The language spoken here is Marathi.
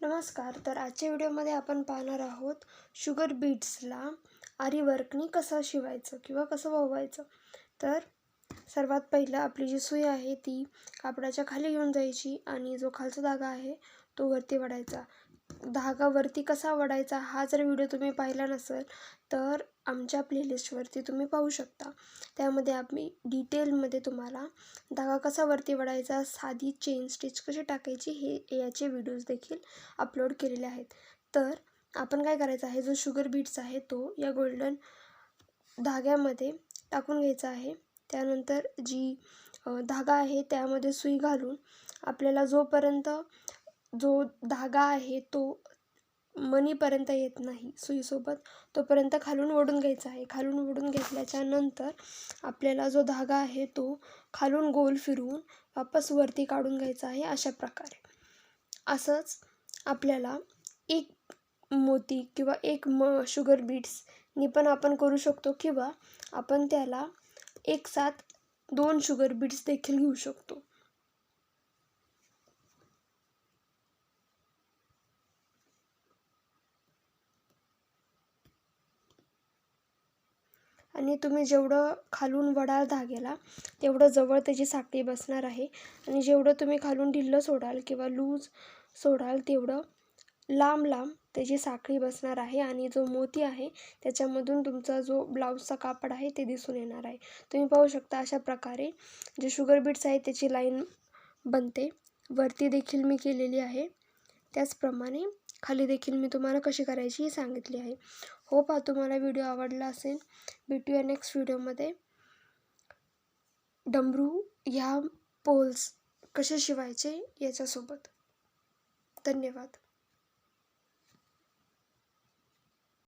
नमस्कार. तर आजच्या व्हिडिओमध्ये आपण पाहणार आहोत शुगर बीट्सला आरी वर्कनी कसं शिवायचं किंवा कसं ववायचं. तर सर्वात पहिलं आपली जी सुई आहे ती कापडाच्या खाली घेऊन जायची आणि जो खालचा धागा आहे तो वरती वडायचा. धागा वरती कसा वडायचा हा जर व्हिडिओ तुम्ही पाहिला नसेल तर आमच्या प्लेलिस्टवरती तुम्ही पाहू शकता. त्यामध्ये आम्ही डिटेलमध्ये तुम्हाला धागा कसा वरती वडायचा, साधी चेन स्टिच कशी टाकायची हे याचे व्हिडिओज देखील अपलोड केलेले आहेत. तर आपण काय करायचं आहे, जो शुगर बीट्स आहे तो या गोल्डन धाग्यामध्ये टाकून घ्यायचा आहे. त्यानंतर जी धागा आहे त्यामध्ये सुई घालून आपल्याला जोपर्यंत जो धागा आहे तो मणीपर्यंत येत नाही सुईसोबत तोपर्यंत खालून ओढून घ्यायचा आहे. खालून ओढून घेतल्याच्या नंतर आपल्याला जो धागा आहे तो खालून गोल फिरवून वापस वरती काढून घ्यायचा आहे. अशा प्रकारे असंच आपल्याला एक मोती किंवा एक शुगर बीट्सनी पण आपण करू शकतो, किंवा आपण त्याला एक साथ 2 शुगर बीट्स देखील घेऊ शकतो. आणि तुम्ही जेवढं खालून वडाल धाग्याला तेवढं जवळ त्याची साखळी बसणार आहे, आणि जेवढं तुम्ही खालून ढिल्लं सोडाल किंवा लूज सोडाल तेवढं लांब लांब त्याची साखळी बसणार आहे. आणि जो मोती आहे त्याच्यामधून तुमचा जो ब्लाऊजचा कापड आहे ते दिसून येणार आहे. तुम्ही पाहू शकता अशा प्रकारे जे शुगर बीट्स आहेत त्याची लाईन बनते. वरती देखील मी केलेली आहे, त्याचप्रमाणे खाली देखील मी तुम्हाला कशी करायची ही सांगितली आहे. होप तुम्हाला व्हिडिओ आवडला असेल. भेटूया नेक्स्ट व्हिडिओमध्ये डमरू ह्या पोल्स कसे शिवायचे याच्यासोबत. धन्यवाद.